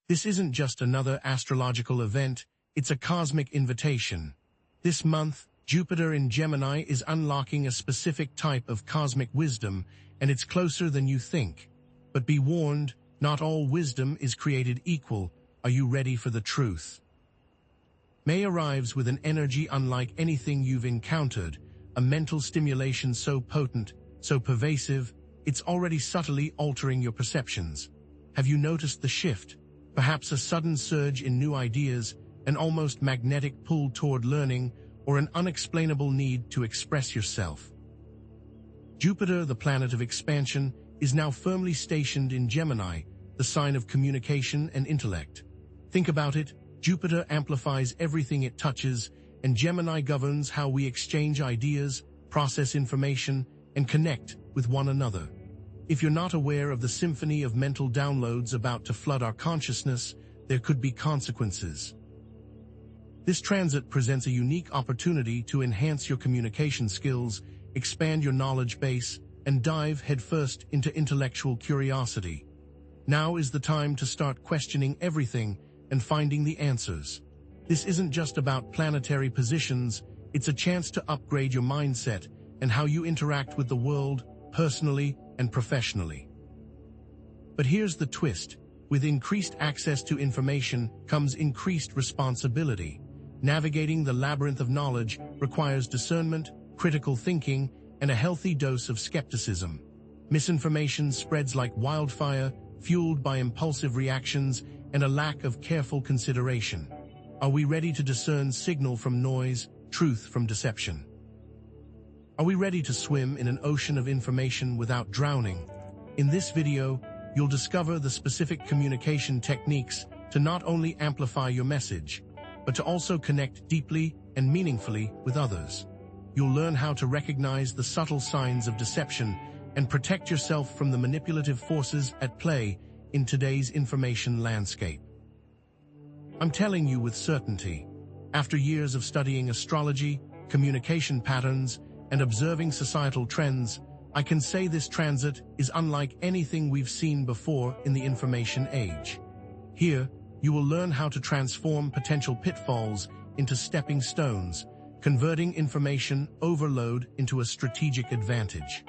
This isn't just another astrological event, it's a cosmic invitation. This month, Jupiter in Gemini is unlocking a specific type of cosmic wisdom, and it's closer than you think. But be warned, not all wisdom is created equal. Are you ready for the truth? May arrives with an energy unlike anything you've encountered, a mental stimulation so potent, so pervasive, it's already subtly altering your perceptions. Have you noticed the shift? Perhaps a sudden surge in new ideas, an almost magnetic pull toward learning, or an unexplainable need to express yourself. Jupiter, the planet of expansion, is now firmly stationed in Gemini, the sign of communication and intellect. Think about it, Jupiter amplifies everything it touches, and Gemini governs how we exchange ideas, process information, and connect with one another. If you're not aware of the symphony of mental downloads about to flood our consciousness, there could be consequences. This transit presents a unique opportunity to enhance your communication skills, expand your knowledge base, and dive headfirst into intellectual curiosity. Now is the time to start questioning everything and finding the answers. This isn't just about planetary positions, it's a chance to upgrade your mindset and how you interact with the world, personally and professionally. But here's the twist. With increased access to information comes increased responsibility. Navigating the labyrinth of knowledge requires discernment, critical thinking, and a healthy dose of skepticism. Misinformation spreads like wildfire, fueled by impulsive reactions and a lack of careful consideration. Are we ready to discern signal from noise, truth from deception? Are we ready to swim in an ocean of information without drowning? In this video, you'll discover the specific communication techniques to not only amplify your message, but to also connect deeply and meaningfully with others. You'll learn how to recognize the subtle signs of deception and protect yourself from the manipulative forces at play in today's information landscape. I'm telling you with certainty, after years of studying astrology, communication patterns, and observing societal trends, I can say this transit is unlike anything we've seen before in the information age. Here, you will learn how to transform potential pitfalls into stepping stones, converting information overload into a strategic advantage.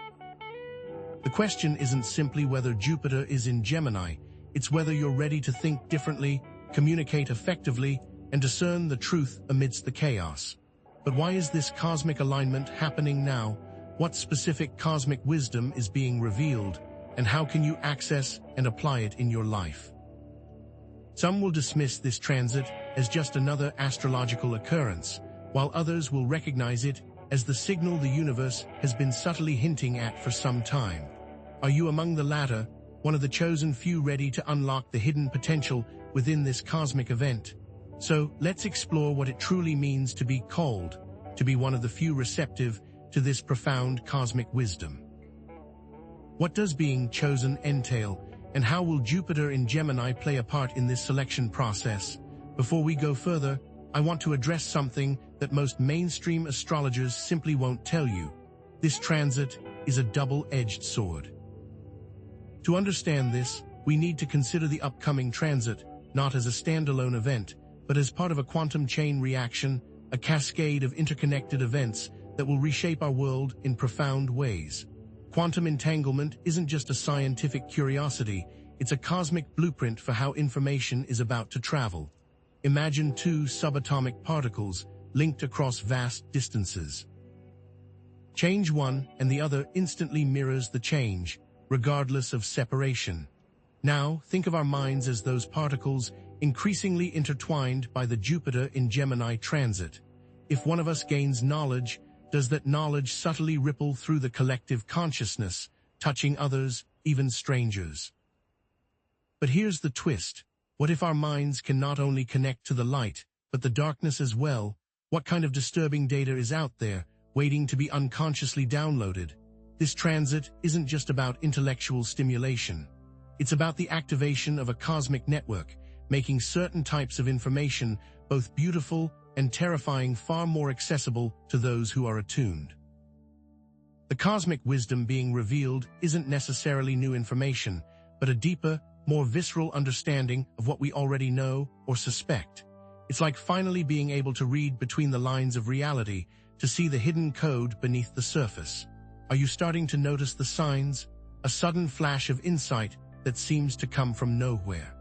The question isn't simply whether Jupiter is in Gemini, it's whether you're ready to think differently, communicate effectively, and discern the truth amidst the chaos. But why is this cosmic alignment happening now? What specific cosmic wisdom is being revealed, and how can you access and apply it in your life? Some will dismiss this transit as just another astrological occurrence, while others will recognize it as the signal the universe has been subtly hinting at for some time. Are you among the latter, one of the chosen few ready to unlock the hidden potential within this cosmic event? So, let's explore what it truly means to be called, to be one of the few receptive to this profound cosmic wisdom. What does being chosen entail, and how will Jupiter in Gemini play a part in this selection process? Before we go further, I want to address something that most mainstream astrologers simply won't tell you. This transit is a double-edged sword. To understand this, we need to consider the upcoming transit not as a standalone event, but as part of a quantum chain reaction, a cascade of interconnected events that will reshape our world in profound ways. Quantum entanglement isn't just a scientific curiosity, it's a cosmic blueprint for how information is about to travel. Imagine two subatomic particles linked across vast distances. Change one and the other instantly mirrors the change, regardless of separation. Now, think of our minds as those particles increasingly intertwined by the Jupiter in Gemini transit. If one of us gains knowledge, does that knowledge subtly ripple through the collective consciousness, touching others, even strangers? But here's the twist. What if our minds can not only connect to the light, but the darkness as well? What kind of disturbing data is out there, waiting to be unconsciously downloaded? This transit isn't just about intellectual stimulation. It's about the activation of a cosmic network, making certain types of information both beautiful and terrifying far more accessible to those who are attuned. The cosmic wisdom being revealed isn't necessarily new information, but a deeper, more visceral understanding of what we already know or suspect. It's like finally being able to read between the lines of reality, to see the hidden code beneath the surface. Are you starting to notice the signs? A sudden flash of insight that seems to come from nowhere.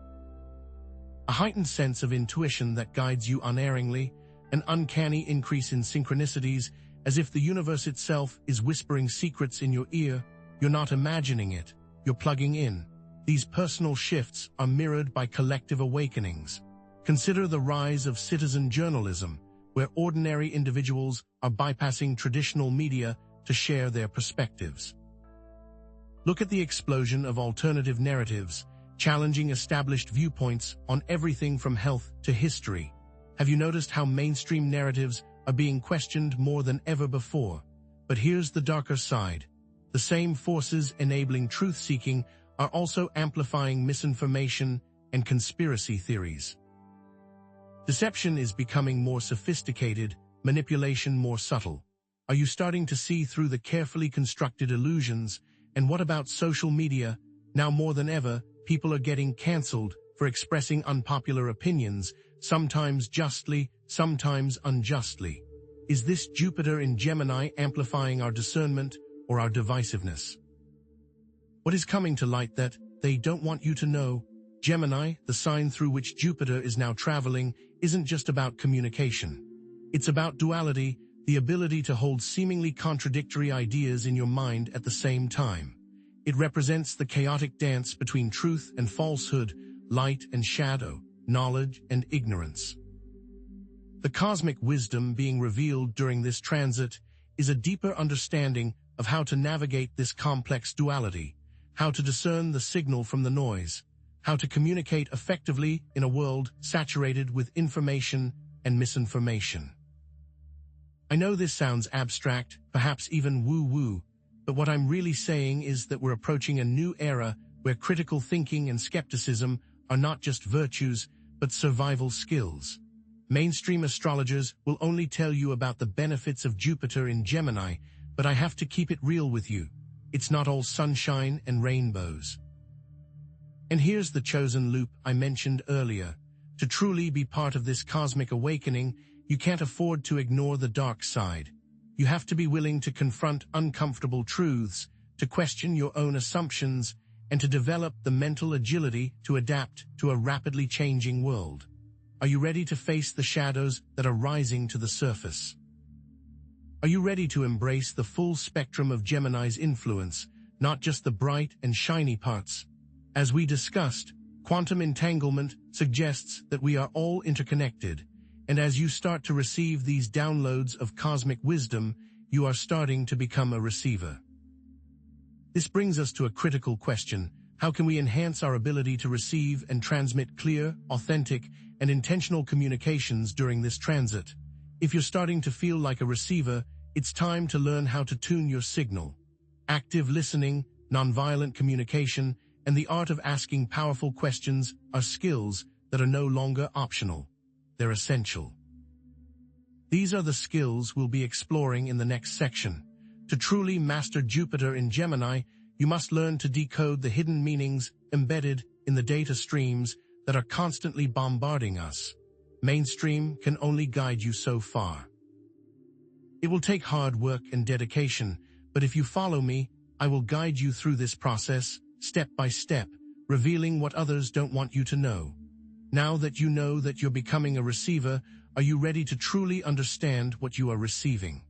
A heightened sense of intuition that guides you unerringly, an uncanny increase in synchronicities, as if the universe itself is whispering secrets in your ear. You're not imagining it, you're plugging in. These personal shifts are mirrored by collective awakenings. Consider the rise of citizen journalism, where ordinary individuals are bypassing traditional media to share their perspectives. Look at the explosion of alternative narratives, challenging established viewpoints on everything from health to history. Have you noticed how mainstream narratives are being questioned more than ever before? But here's the darker side. The same forces enabling truth-seeking are also amplifying misinformation and conspiracy theories. Deception is becoming more sophisticated, manipulation more subtle. Are you starting to see through the carefully constructed illusions? And what about social media? Now more than ever, people are getting cancelled for expressing unpopular opinions, sometimes justly, sometimes unjustly. Is this Jupiter in Gemini amplifying our discernment or our divisiveness? What is coming to light that they don't want you to know? Gemini, the sign through which Jupiter is now traveling, isn't just about communication. It's about duality, the ability to hold seemingly contradictory ideas in your mind at the same time. It represents the chaotic dance between truth and falsehood, light and shadow, knowledge and ignorance. The cosmic wisdom being revealed during this transit is a deeper understanding of how to navigate this complex duality, how to discern the signal from the noise, how to communicate effectively in a world saturated with information and misinformation. I know this sounds abstract, perhaps even woo-woo, but what I'm really saying is that we're approaching a new era where critical thinking and skepticism are not just virtues, but survival skills. Mainstream astrologers will only tell you about the benefits of Jupiter in Gemini, but I have to keep it real with you. It's not all sunshine and rainbows. And here's the chosen loop I mentioned earlier. To truly be part of this cosmic awakening, you can't afford to ignore the dark side. You have to be willing to confront uncomfortable truths, to question your own assumptions, and to develop the mental agility to adapt to a rapidly changing world. Are you ready to face the shadows that are rising to the surface? Are you ready to embrace the full spectrum of Gemini's influence, not just the bright and shiny parts? As we discussed, quantum entanglement suggests that we are all interconnected, and as you start to receive these downloads of cosmic wisdom, you are starting to become a receiver. This brings us to a critical question. How can we enhance our ability to receive and transmit clear, authentic, and intentional communications during this transit? If you're starting to feel like a receiver, it's time to learn how to tune your signal. Active listening, nonviolent communication, and the art of asking powerful questions are skills that are no longer optional. They're essential. These are the skills we'll be exploring in the next section. To truly master Jupiter in Gemini, you must learn to decode the hidden meanings embedded in the data streams that are constantly bombarding us. Mainstream can only guide you so far. It will take hard work and dedication, but if you follow me, I will guide you through this process, step by step, revealing what others don't want you to know. Now that you know that you're becoming a receiver, are you ready to truly understand what you are receiving?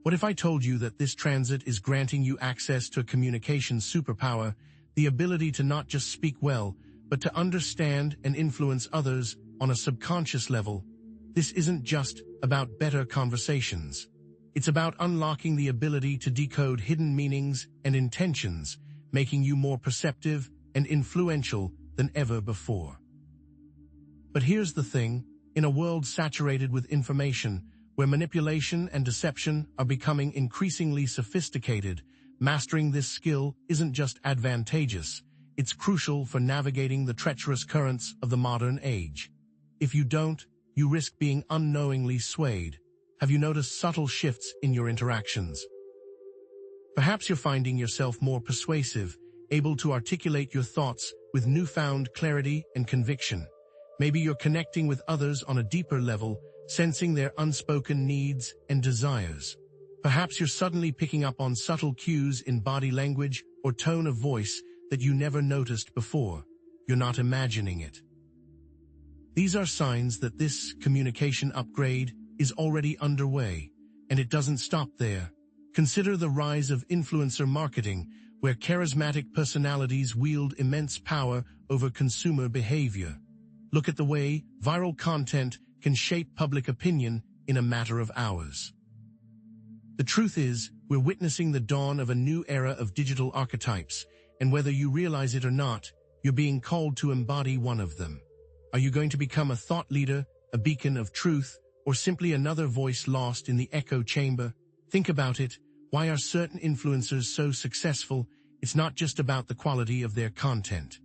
What if I told you that this transit is granting you access to a communication superpower, the ability to not just speak well, but to understand and influence others on a subconscious level? This isn't just about better conversations. It's about unlocking the ability to decode hidden meanings and intentions, making you more perceptive and influential than ever before. But here's the thing, in a world saturated with information, where manipulation and deception are becoming increasingly sophisticated, mastering this skill isn't just advantageous, it's crucial for navigating the treacherous currents of the modern age. If you don't, you risk being unknowingly swayed. Have you noticed subtle shifts in your interactions? Perhaps you're finding yourself more persuasive, able to articulate your thoughts with newfound clarity and conviction. Maybe you're connecting with others on a deeper level, sensing their unspoken needs and desires. Perhaps you're suddenly picking up on subtle cues in body language or tone of voice that you never noticed before. You're not imagining it. These are signs that this communication upgrade is already underway, and it doesn't stop there. Consider the rise of influencer marketing, where charismatic personalities wield immense power over consumer behavior. Look at the way viral content can shape public opinion in a matter of hours. The truth is, we're witnessing the dawn of a new era of digital archetypes, and whether you realize it or not, you're being called to embody one of them. Are you going to become a thought leader, a beacon of truth, or simply another voice lost in the echo chamber? Think about it. Why are certain influencers so successful? It's not just about the quality of their content.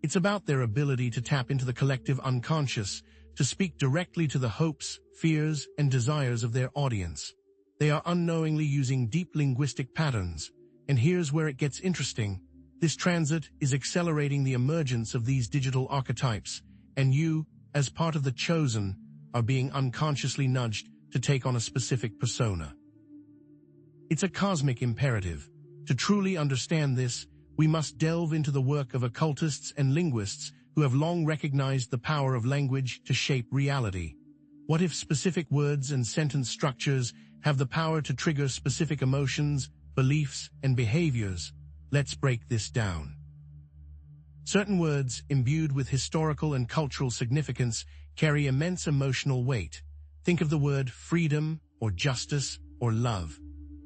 It's about their ability to tap into the collective unconscious, to speak directly to the hopes, fears, and desires of their audience. They are unknowingly using deep linguistic patterns. And here's where it gets interesting. This transit is accelerating the emergence of these digital archetypes, and you, as part of the chosen, are being unconsciously nudged to take on a specific persona. It's a cosmic imperative. To truly understand this, we must delve into the work of occultists and linguists who have long recognized the power of language to shape reality. What if specific words and sentence structures have the power to trigger specific emotions, beliefs, and behaviors? Let's break this down. Certain words, imbued with historical and cultural significance, carry immense emotional weight. Think of the word freedom, or justice, or love.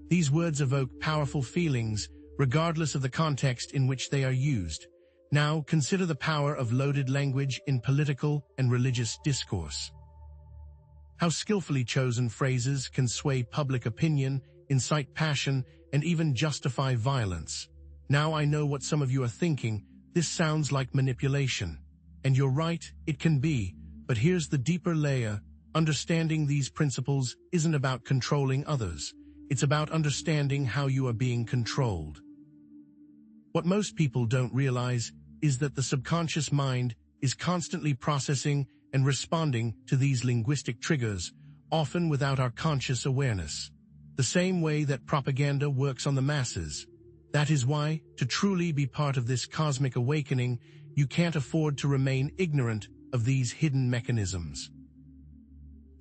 These words evoke powerful feelings, regardless of the context in which they are used. Now, consider the power of loaded language in political and religious discourse. How skillfully chosen phrases can sway public opinion, incite passion, and even justify violence. Now I know what some of you are thinking. This sounds like manipulation. And you're right, it can be. But here's the deeper layer. Understanding these principles isn't about controlling others. It's about understanding how you are being controlled. What most people don't realize is that the subconscious mind is constantly processing and responding to these linguistic triggers, often without our conscious awareness. The same way that propaganda works on the masses. That is why, to truly be part of this cosmic awakening, you can't afford to remain ignorant of these hidden mechanisms.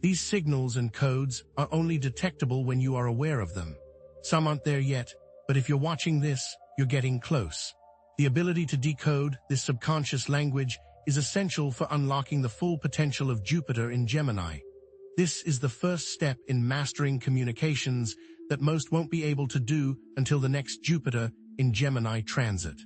These signals and codes are only detectable when you are aware of them. Some aren't there yet, but if you're watching this, you're getting close. The ability to decode this subconscious language is essential for unlocking the full potential of Jupiter in Gemini. This is the first step in mastering communications that most won't be able to do until the next Jupiter in Gemini transit.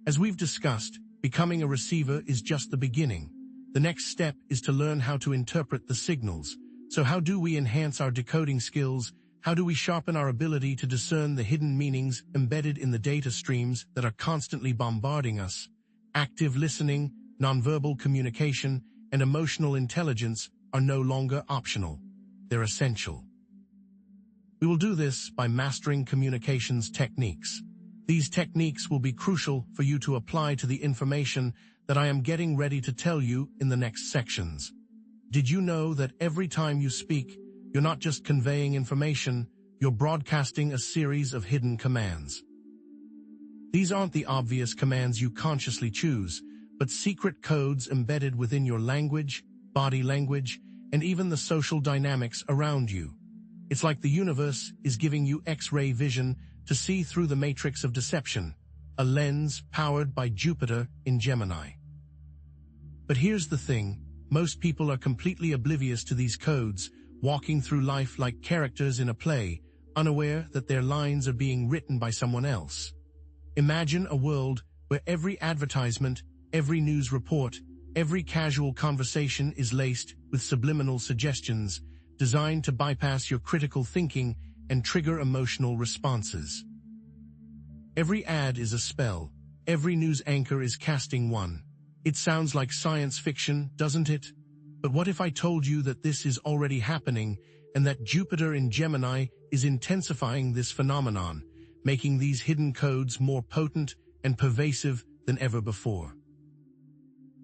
As we've discussed, becoming a receiver is just the beginning. The next step is to learn how to interpret the signals. So how do we enhance our decoding skills? How do we sharpen our ability to discern the hidden meanings embedded in the data streams that are constantly bombarding us? Active listening, nonverbal communication, and emotional intelligence are no longer optional. They're essential. We will do this by mastering communications techniques. These techniques will be crucial for you to apply to the information that I am getting ready to tell you in the next sections. Did you know that every time you speak, you're not just conveying information, you're broadcasting a series of hidden commands? These aren't the obvious commands you consciously choose, but secret codes embedded within your language, body language, and even the social dynamics around you. It's like the universe is giving you X-ray vision to see through the matrix of deception, a lens powered by Jupiter in Gemini. But here's the thing, most people are completely oblivious to these codes, walking through life like characters in a play, unaware that their lines are being written by someone else. Imagine a world where every advertisement, every news report, every casual conversation is laced with subliminal suggestions designed to bypass your critical thinking and trigger emotional responses. Every ad is a spell. Every news anchor is casting one. It sounds like science fiction, doesn't it? But what if I told you that this is already happening and that Jupiter in Gemini is intensifying this phenomenon, making these hidden codes more potent and pervasive than ever before.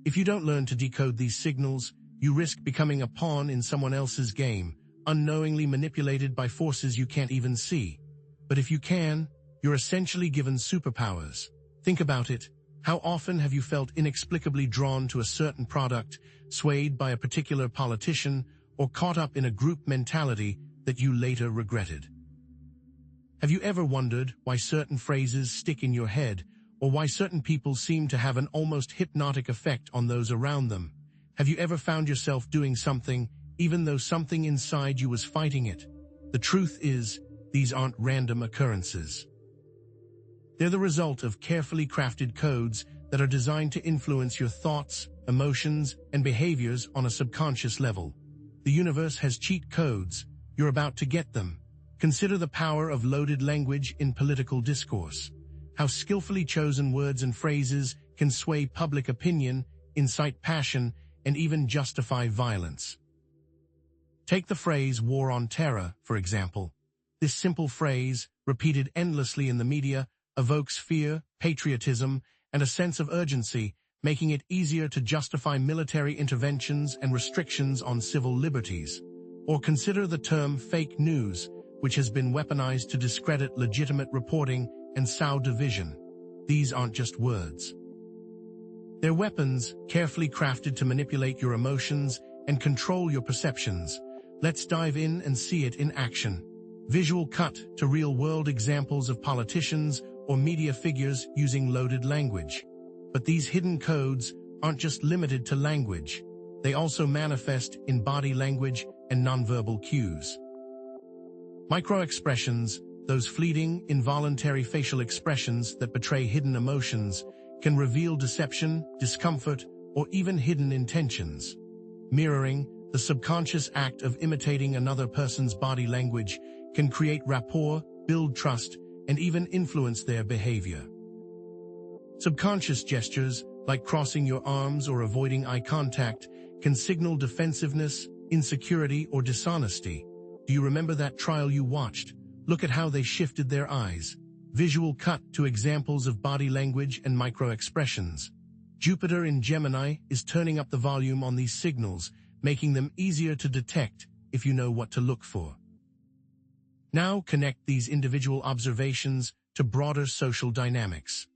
If you don't learn to decode these signals, you risk becoming a pawn in someone else's game, unknowingly manipulated by forces you can't even see. But if you can, you're essentially given superpowers. Think about it. How often have you felt inexplicably drawn to a certain product, swayed by a particular politician, or caught up in a group mentality that you later regretted? Have you ever wondered why certain phrases stick in your head, or why certain people seem to have an almost hypnotic effect on those around them? Have you ever found yourself doing something, even though something inside you was fighting it? The truth is, these aren't random occurrences. They're the result of carefully crafted codes that are designed to influence your thoughts, emotions, and behaviors on a subconscious level. The universe has cheat codes. You're about to get them. Consider the power of loaded language in political discourse. How skillfully chosen words and phrases can sway public opinion, incite passion, and even justify violence. Take the phrase "war on terror," for example. This simple phrase, repeated endlessly in the media, evokes fear, patriotism, and a sense of urgency, making it easier to justify military interventions and restrictions on civil liberties. Or consider the term fake news, which has been weaponized to discredit legitimate reporting and sow division. These aren't just words. They're weapons, carefully crafted to manipulate your emotions and control your perceptions. Let's dive in and see it in action. Visual cut to real-world examples of politicians or media figures using loaded language. But these hidden codes aren't just limited to language. They also manifest in body language and nonverbal cues. Microexpressions, those fleeting, involuntary facial expressions that betray hidden emotions, can reveal deception, discomfort, or even hidden intentions. Mirroring, the subconscious act of imitating another person's body language, can create rapport, build trust, and even influence their behavior. Subconscious gestures, like crossing your arms or avoiding eye contact, can signal defensiveness, insecurity, or dishonesty. Do you remember that trial you watched? Look at how they shifted their eyes. Visual cut to examples of body language and micro-expressions. Jupiter in Gemini is turning up the volume on these signals, making them easier to detect if you know what to look for. Now connect these individual observations to broader social dynamics.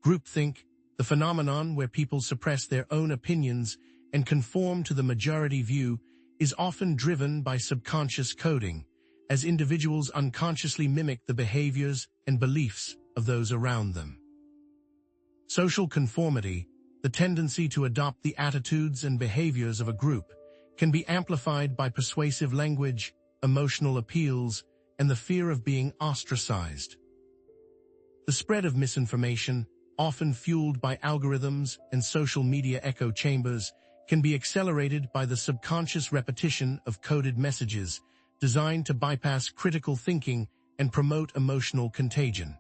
Groupthink, the phenomenon where people suppress their own opinions and conform to the majority view, is often driven by subconscious coding, as individuals unconsciously mimic the behaviors and beliefs of those around them. Social conformity, the tendency to adopt the attitudes and behaviors of a group, can be amplified by persuasive language, emotional appeals, and the fear of being ostracized. The spread of misinformation, often fueled by algorithms and social media echo chambers, can be accelerated by the subconscious repetition of coded messages designed to bypass critical thinking and promote emotional contagion.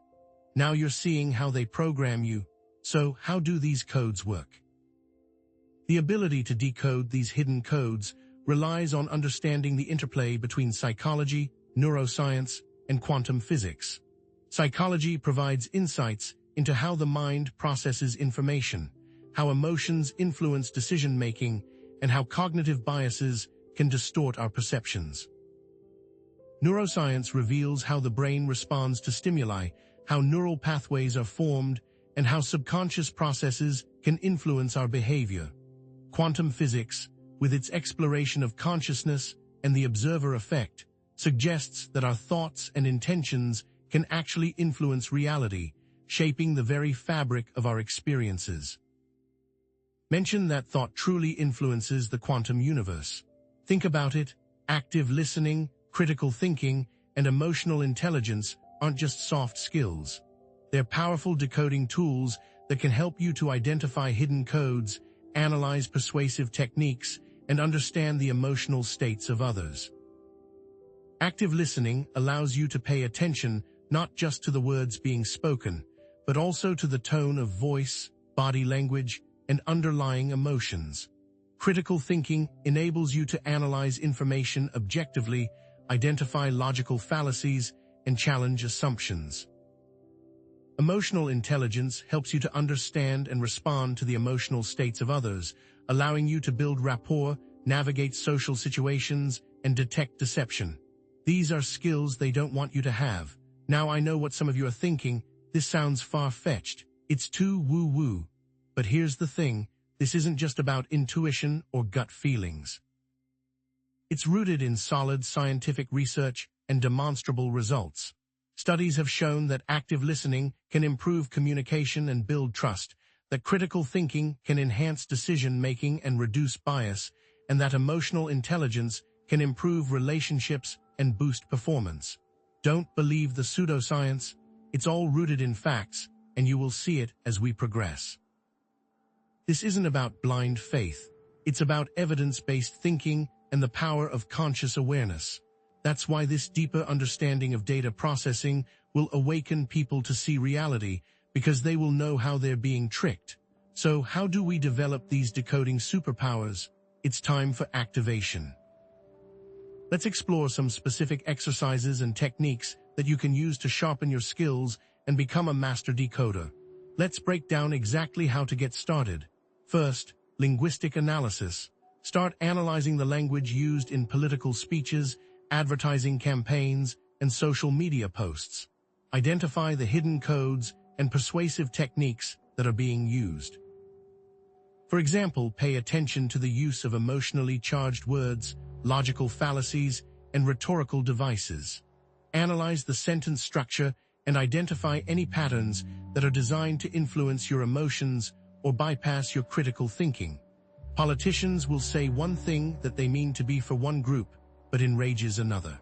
Now you're seeing how they program you. So, how do these codes work? The ability to decode these hidden codes relies on understanding the interplay between psychology, neuroscience, and quantum physics. Psychology provides insights into how the mind processes information, how emotions influence decision-making, and how cognitive biases can distort our perceptions. Neuroscience reveals how the brain responds to stimuli, how neural pathways are formed, and how subconscious processes can influence our behavior. Quantum physics, with its exploration of consciousness and the observer effect, suggests that our thoughts and intentions can actually influence reality, shaping the very fabric of our experiences. Mention that thought truly influences the quantum universe. Think about it. Active listening, critical thinking, and emotional intelligence aren't just soft skills. They're powerful decoding tools that can help you to identify hidden codes, analyze persuasive techniques, and understand the emotional states of others. Active listening allows you to pay attention not just to the words being spoken, but also to the tone of voice, body language, and underlying emotions. Critical thinking enables you to analyze information objectively, identify logical fallacies, and challenge assumptions. Emotional intelligence helps you to understand and respond to the emotional states of others, allowing you to build rapport, navigate social situations, and detect deception. These are skills they don't want you to have. Now I know what some of you are thinking. This sounds far-fetched. It's too woo-woo. But here's the thing. This isn't just about intuition or gut feelings. It's rooted in solid scientific research and demonstrable results. Studies have shown that active listening can improve communication and build trust, that critical thinking can enhance decision-making and reduce bias, and that emotional intelligence can improve relationships and boost performance. Don't believe the pseudoscience. It's all rooted in facts, and you will see it as we progress. This isn't about blind faith. It's about evidence-based thinking and the power of conscious awareness. That's why this deeper understanding of data processing will awaken people to see reality, because they will know how they're being tricked. So how do we develop these decoding superpowers? It's time for activation. Let's explore some specific exercises and techniques that you can use to sharpen your skills and become a master decoder. Let's break down exactly how to get started. First, linguistic analysis. Start analyzing the language used in political speeches, advertising campaigns, and social media posts. Identify the hidden codes and persuasive techniques that are being used. For example, pay attention to the use of emotionally charged words, logical fallacies, and rhetorical devices. Analyze the sentence structure and identify any patterns that are designed to influence your emotions or bypass your critical thinking. Politicians will say one thing that they mean to be for one group, but enrages another.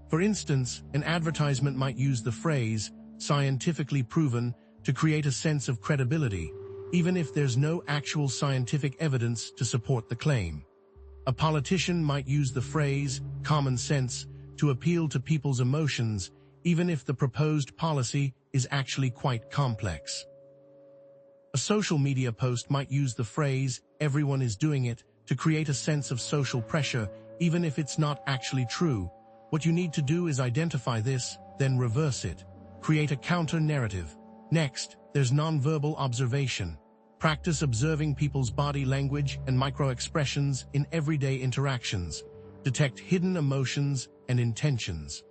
For instance, an advertisement might use the phrase, scientifically proven, to create a sense of credibility, even if there's no actual scientific evidence to support the claim. A politician might use the phrase, common sense, to appeal to people's emotions, even if the proposed policy is actually quite complex. A social media post might use the phrase, everyone is doing it, to create a sense of social pressure, even if it's not actually true. What you need to do is identify this, then reverse it. Create a counter-narrative. Next, there's nonverbal observation. Practice observing people's body language and micro-expressions in everyday interactions. Detect hidden emotions and intentions.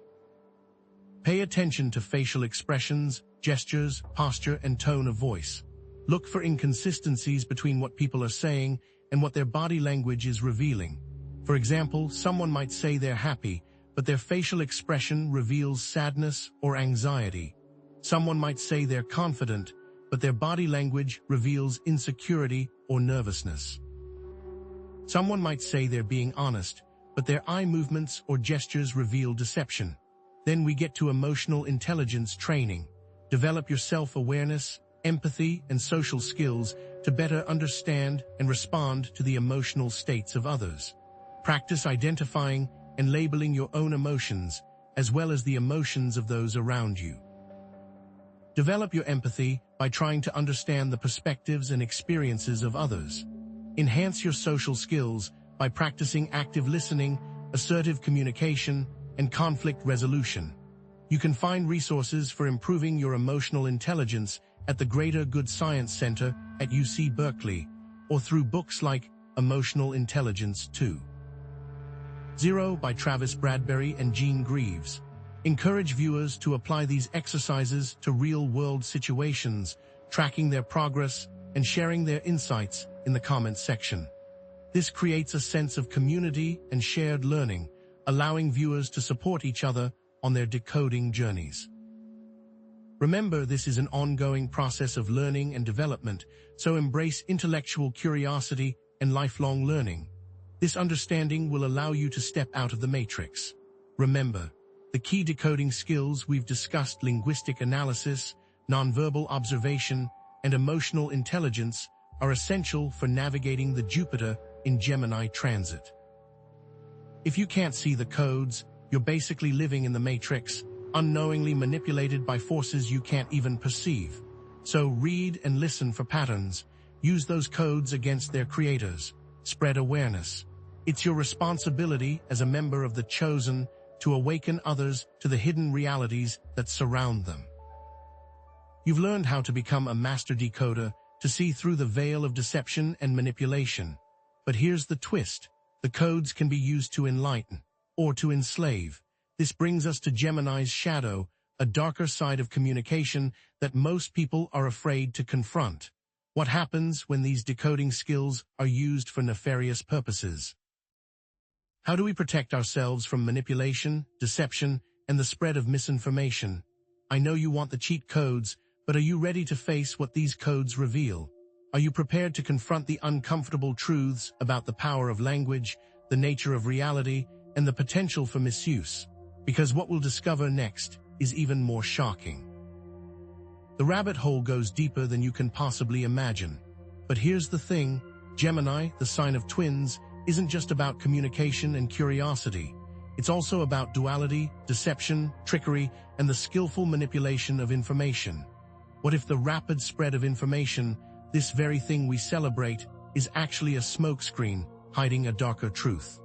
Pay attention to facial expressions, gestures, posture, and tone of voice. Look for inconsistencies between what people are saying and what their body language is revealing. For example, someone might say they're happy, but their facial expression reveals sadness or anxiety. Someone might say they're confident, but their body language reveals insecurity or nervousness. Someone might say they're being honest, but their eye movements or gestures reveal deception. Then we get to emotional intelligence training. Develop your self-awareness, empathy, and social skills to better understand and respond to the emotional states of others. Practice identifying and labeling your own emotions, as well as the emotions of those around you. Develop your empathy by trying to understand the perspectives and experiences of others. Enhance your social skills by practicing active listening, assertive communication, and conflict resolution. You can find resources for improving your emotional intelligence at the Greater Good Science Center at UC Berkeley, or through books like Emotional Intelligence 2.0 by Travis Bradberry and Jean Greaves. Encourage viewers to apply these exercises to real-world situations, tracking their progress and sharing their insights in the comments section. This creates a sense of community and shared learning, allowing viewers to support each other on their decoding journeys. Remember, this is an ongoing process of learning and development, so embrace intellectual curiosity and lifelong learning. This understanding will allow you to step out of the matrix. Remember, the key decoding skills we've discussed: linguistic analysis, nonverbal observation, and emotional intelligence are essential for navigating the Jupiter in Gemini transit. If you can't see the codes, you're basically living in the matrix, unknowingly manipulated by forces you can't even perceive. So read and listen for patterns. Use those codes against their creators. Spread awareness. It's your responsibility as a member of the chosen to awaken others to the hidden realities that surround them. You've learned how to become a master decoder, to see through the veil of deception and manipulation. But here's the twist. The codes can be used to enlighten or to enslave. This brings us to Gemini's shadow, a darker side of communication that most people are afraid to confront. What happens when these decoding skills are used for nefarious purposes? How do we protect ourselves from manipulation, deception, and the spread of misinformation? I know you want the cheat codes, but are you ready to face what these codes reveal? Are you prepared to confront the uncomfortable truths about the power of language, the nature of reality, and the potential for misuse? Because what we'll discover next is even more shocking. The rabbit hole goes deeper than you can possibly imagine. But here's the thing, Gemini, the sign of twins, isn't just about communication and curiosity. It's also about duality, deception, trickery, and the skillful manipulation of information. What if the rapid spread of information, this very thing we celebrate, is actually a smokescreen hiding a darker truth?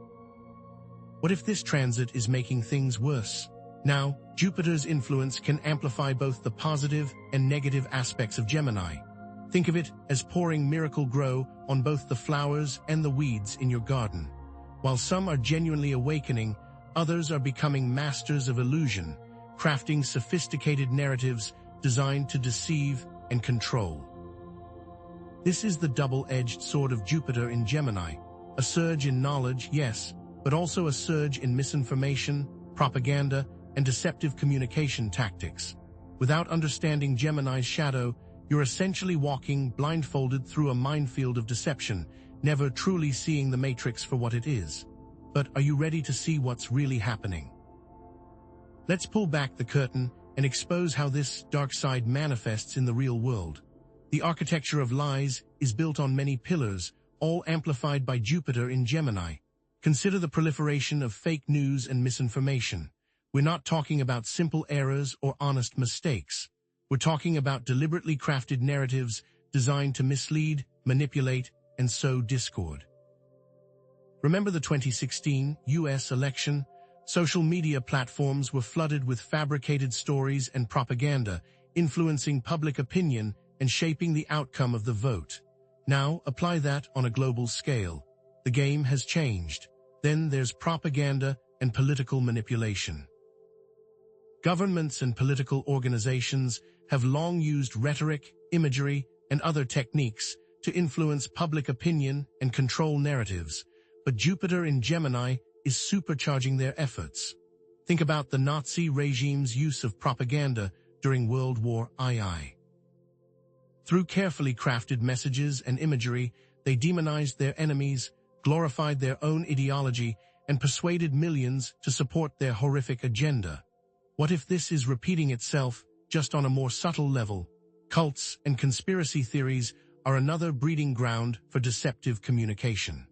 What if this transit is making things worse? Now, Jupiter's influence can amplify both the positive and negative aspects of Gemini. Think of it as pouring miracle grow on both the flowers and the weeds in your garden. While some are genuinely awakening, others are becoming masters of illusion, crafting sophisticated narratives designed to deceive and control. This is the double-edged sword of Jupiter in Gemini, a surge in knowledge, yes, but also a surge in misinformation, propaganda, and deceptive communication tactics. Without understanding Gemini's shadow, you're essentially walking blindfolded through a minefield of deception, never truly seeing the matrix for what it is. But are you ready to see what's really happening? Let's pull back the curtain and expose how this dark side manifests in the real world. The architecture of lies is built on many pillars, all amplified by Jupiter in Gemini. Consider the proliferation of fake news and misinformation. We're not talking about simple errors or honest mistakes. We're talking about deliberately crafted narratives designed to mislead, manipulate, and sow discord. Remember the 2016 US election? Social media platforms were flooded with fabricated stories and propaganda, influencing public opinion and shaping the outcome of the vote. Now, apply that on a global scale. The game has changed. Then there's propaganda and political manipulation. Governments and political organizations have long used rhetoric, imagery, and other techniques to influence public opinion and control narratives, but Jupiter in Gemini is supercharging their efforts. Think about the Nazi regime's use of propaganda during World War II. Through carefully crafted messages and imagery, they demonized their enemies, glorified their own ideology, and persuaded millions to support their horrific agenda. What if this is repeating itself, just on a more subtle level? Cults and conspiracy theories are another breeding ground for deceptive communication.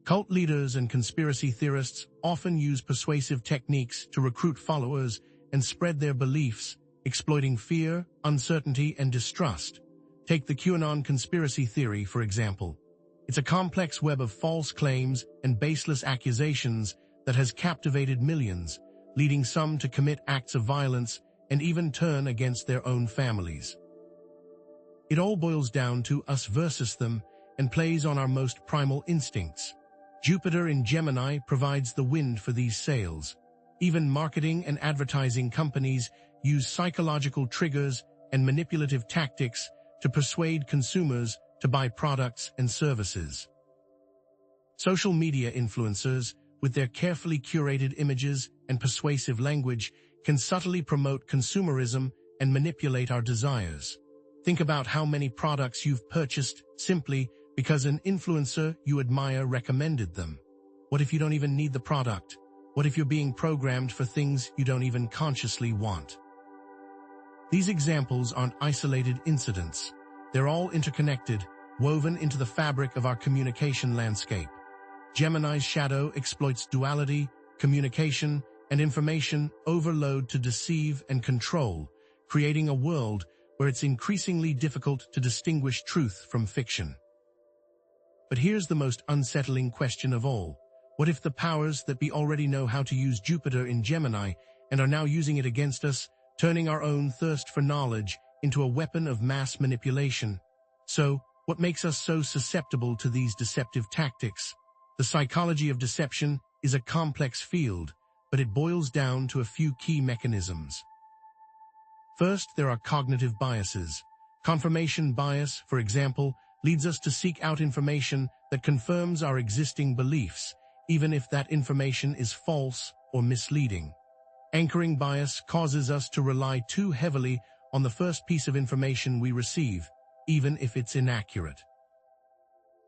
Cult leaders and conspiracy theorists often use persuasive techniques to recruit followers and spread their beliefs, exploiting fear, uncertainty, and distrust. Take the QAnon conspiracy theory, for example. It's a complex web of false claims and baseless accusations that has captivated millions, leading some to commit acts of violence and even turn against their own families. It all boils down to us versus them and plays on our most primal instincts. Jupiter in Gemini provides the wind for these sails. Even marketing and advertising companies use psychological triggers and manipulative tactics to persuade consumers to buy products and services. Social media influencers, with their carefully curated images and persuasive language, can subtly promote consumerism and manipulate our desires. Think about how many products you've purchased simply because an influencer you admire recommended them. What if you don't even need the product? What if you're being programmed for things you don't even consciously want? These examples aren't isolated incidents. They're all interconnected, woven into the fabric of our communication landscape. Gemini's shadow exploits duality, communication, and information overload to deceive and control, creating a world where it's increasingly difficult to distinguish truth from fiction. But here's the most unsettling question of all. What if the powers that be already know how to use Jupiter in Gemini and are now using it against us, turning our own thirst for knowledge into a weapon of mass manipulation. So, what makes us so susceptible to these deceptive tactics? The psychology of deception is a complex field, but it boils down to a few key mechanisms. First, there are cognitive biases. Confirmation bias, for example, leads us to seek out information that confirms our existing beliefs, even if that information is false or misleading. Anchoring bias causes us to rely too heavily on the first piece of information we receive, even if it's inaccurate.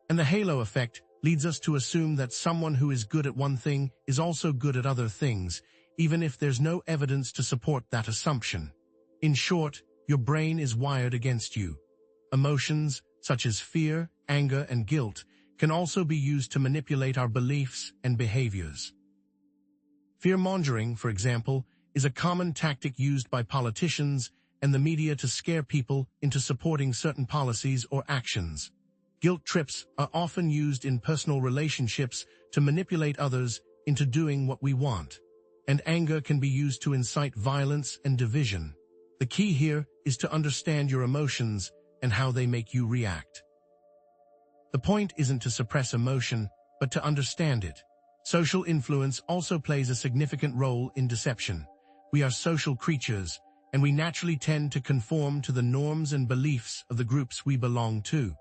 And the halo effect leads us to assume that someone who is good at one thing is also good at other things, even if there's no evidence to support that assumption. In short, your brain is wired against you. Emotions, such as fear, anger, and guilt, can also be used to manipulate our beliefs and behaviors. Fear-mongering, for example, is a common tactic used by politicians and the media to scare people into supporting certain policies or actions. Guilt trips are often used in personal relationships to manipulate others into doing what we want. And anger can be used to incite violence and division. The key here is to understand your emotions and how they make you react. The point isn't to suppress emotion, but to understand it. Social influence also plays a significant role in deception. We are social creatures, and we naturally tend to conform to the norms and beliefs of the groups we belong to.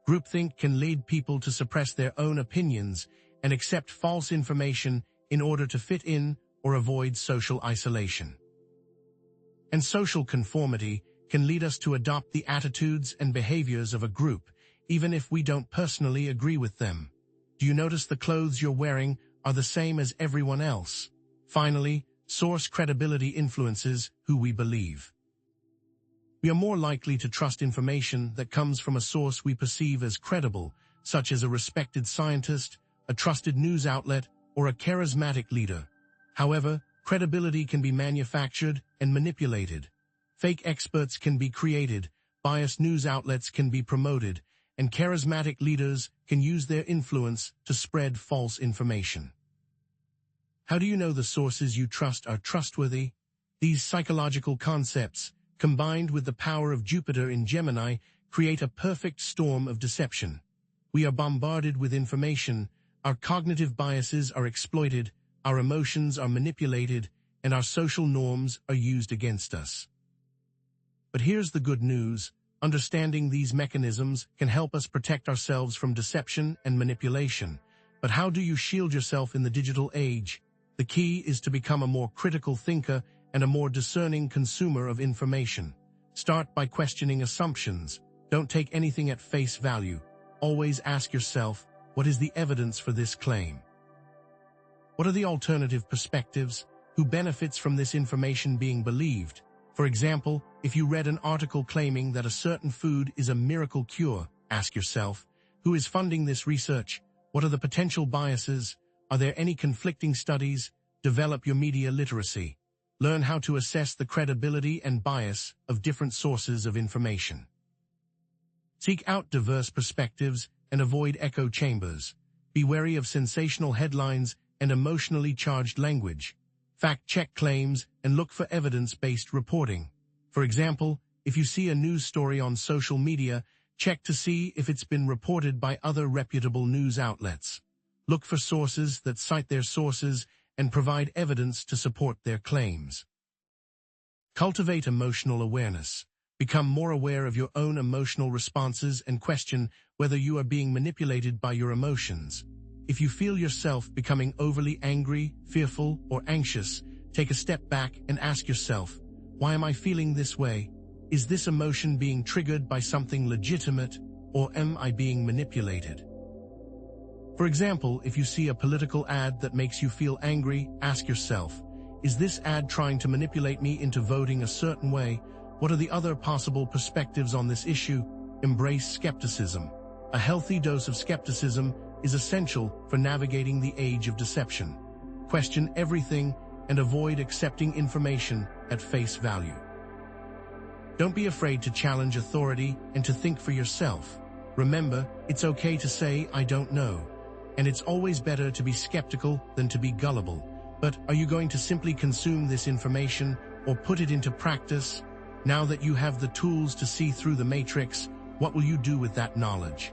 Groupthink can lead people to suppress their own opinions and accept false information in order to fit in or avoid social isolation. And social conformity can lead us to adopt the attitudes and behaviors of a group, even if we don't personally agree with them. Do you notice the clothes you're wearing are the same as everyone else? Finally, source credibility influences who we believe. We are more likely to trust information that comes from a source we perceive as credible, such as a respected scientist, a trusted news outlet, or a charismatic leader. However, credibility can be manufactured and manipulated. Fake experts can be created, biased news outlets can be promoted, and charismatic leaders can use their influence to spread false information. How do you know the sources you trust are trustworthy? These psychological concepts, combined with the power of Jupiter in Gemini, create a perfect storm of deception. We are bombarded with information, our cognitive biases are exploited, our emotions are manipulated, and our social norms are used against us. But here's the good news. Understanding these mechanisms can help us protect ourselves from deception and manipulation. But how do you shield yourself in the digital age? The key is to become a more critical thinker and a more discerning consumer of information. Start by questioning assumptions. Don't take anything at face value. Always ask yourself, what is the evidence for this claim? What are the alternative perspectives? Who benefits from this information being believed? For example, if you read an article claiming that a certain food is a miracle cure, ask yourself, who is funding this research? What are the potential biases? Are there any conflicting studies? Develop your media literacy. Learn how to assess the credibility and bias of different sources of information. Seek out diverse perspectives and avoid echo chambers. Be wary of sensational headlines and emotionally charged language. Fact-check claims and look for evidence-based reporting. For example, if you see a news story on social media, check to see if it's been reported by other reputable news outlets. Look for sources that cite their sources and provide evidence to support their claims. Cultivate emotional awareness. Become more aware of your own emotional responses and question whether you are being manipulated by your emotions. If you feel yourself becoming overly angry, fearful, or anxious, take a step back and ask yourself, why am I feeling this way? Is this emotion being triggered by something legitimate, or am I being manipulated? For example, if you see a political ad that makes you feel angry, ask yourself, is this ad trying to manipulate me into voting a certain way? What are the other possible perspectives on this issue? Embrace skepticism. A healthy dose of skepticism is essential for navigating the age of deception. Question everything and avoid accepting information at face value. Don't be afraid to challenge authority and to think for yourself. Remember, it's okay to say, I don't know. And it's always better to be skeptical than to be gullible. But are you going to simply consume this information, or put it into practice? Now that you have the tools to see through the matrix, what will you do with that knowledge?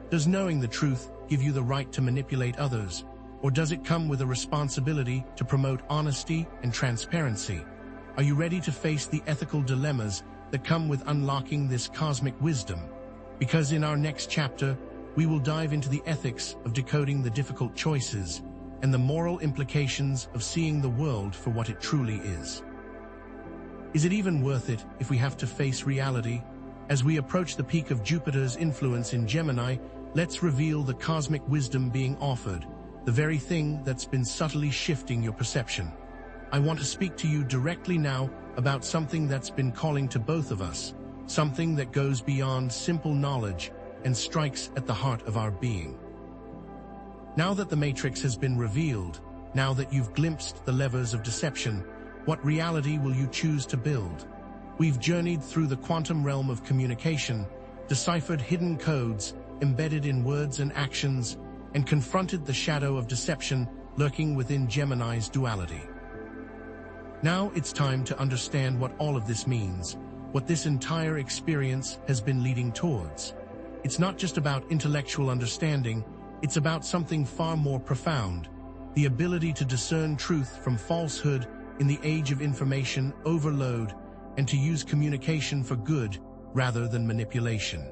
Does knowing the truth give you the right to manipulate others, or does it come with a responsibility to promote honesty and transparency? Are you ready to face the ethical dilemmas that come with unlocking this cosmic wisdom? Because in our next chapter, we will dive into the ethics of decoding the difficult choices and the moral implications of seeing the world for what it truly is. Is it even worth it if we have to face reality? As we approach the peak of Jupiter's influence in Gemini, let's reveal the cosmic wisdom being offered, the very thing that's been subtly shifting your perception. I want to speak to you directly now about something that's been calling to both of us, something that goes beyond simple knowledge and strikes at the heart of our being. Now that the matrix has been revealed, now that you've glimpsed the levers of deception, what reality will you choose to build? We've journeyed through the quantum realm of communication, deciphered hidden codes embedded in words and actions, and confronted the shadow of deception lurking within Gemini's duality. Now it's time to understand what all of this means, what this entire experience has been leading towards. It's not just about intellectual understanding, it's about something far more profound, the ability to discern truth from falsehood in the age of information overload and to use communication for good rather than manipulation.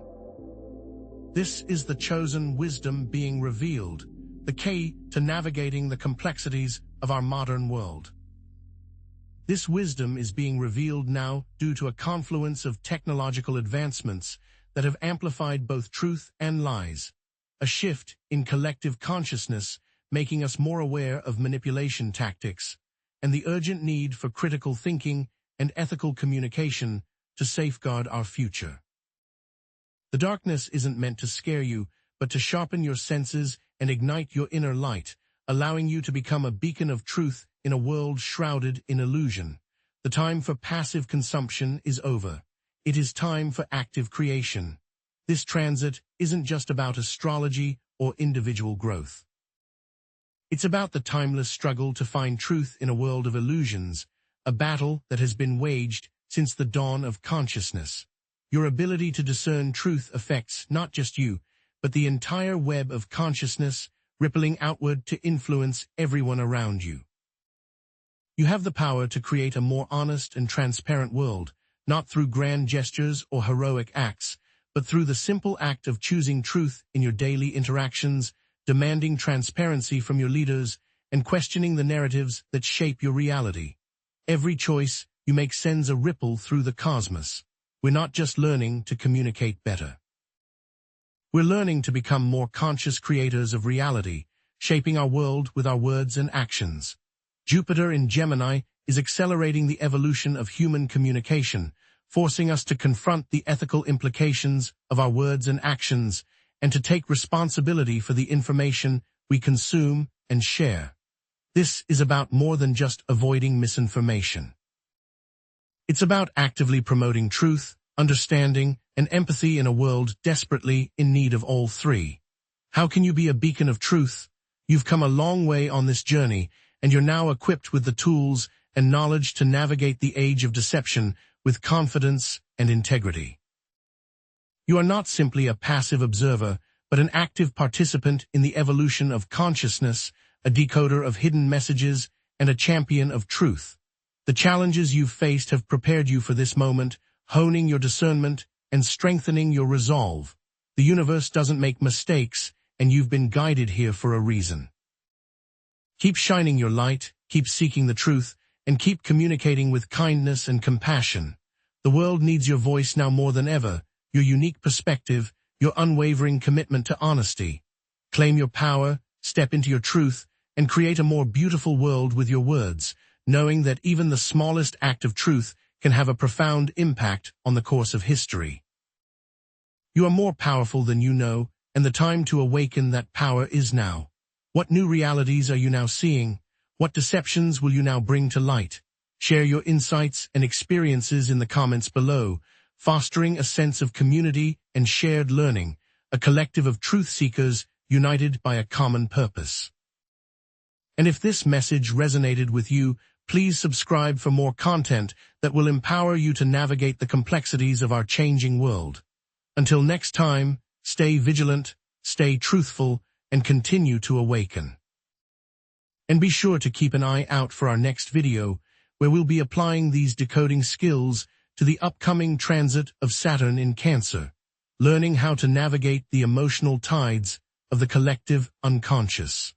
This is the chosen wisdom being revealed, the key to navigating the complexities of our modern world. This wisdom is being revealed now due to a confluence of technological advancements that have amplified both truth and lies, a shift in collective consciousness making us more aware of manipulation tactics, and the urgent need for critical thinking and ethical communication to safeguard our future. The darkness isn't meant to scare you, but to sharpen your senses and ignite your inner light, allowing you to become a beacon of truth in a world shrouded in illusion. The time for passive consumption is over. It is time for active creation. This transit isn't just about astrology or individual growth. It's about the timeless struggle to find truth in a world of illusions, a battle that has been waged since the dawn of consciousness. Your ability to discern truth affects not just you, but the entire web of consciousness, rippling outward to influence everyone around you. You have the power to create a more honest and transparent world, not through grand gestures or heroic acts, but through the simple act of choosing truth in your daily interactions, demanding transparency from your leaders, and questioning the narratives that shape your reality. Every choice you make sends a ripple through the cosmos. We're not just learning to communicate better. We're learning to become more conscious creators of reality, shaping our world with our words and actions. Jupiter in Gemini is accelerating the evolution of human communication, forcing us to confront the ethical implications of our words and actions, and to take responsibility for the information we consume and share. This is about more than just avoiding misinformation. It's about actively promoting truth, understanding, and empathy in a world desperately in need of all three. How can you be a beacon of truth? You've come a long way on this journey, and you're now equipped with the tools and knowledge to navigate the age of deception with confidence and integrity. You are not simply a passive observer, but an active participant in the evolution of consciousness, a decoder of hidden messages, and a champion of truth. The challenges you've faced have prepared you for this moment, honing your discernment and strengthening your resolve. The universe doesn't make mistakes, and you've been guided here for a reason. Keep shining your light, keep seeking the truth, and keep communicating with kindness and compassion. The world needs your voice now more than ever, your unique perspective, your unwavering commitment to honesty. Claim your power, step into your truth, and create a more beautiful world with your words, knowing that even the smallest act of truth can have a profound impact on the course of history. You are more powerful than you know, and the time to awaken that power is now. What new realities are you now seeing? What deceptions will you now bring to light? Share your insights and experiences in the comments below, fostering a sense of community and shared learning, a collective of truth seekers united by a common purpose. And if this message resonated with you, Please subscribe for more content that will empower you to navigate the complexities of our changing world. Until next time, stay vigilant, stay truthful, and continue to awaken. And be sure to keep an eye out for our next video, where we'll be applying these decoding skills to the upcoming transit of Saturn in Cancer, learning how to navigate the emotional tides of the collective unconscious.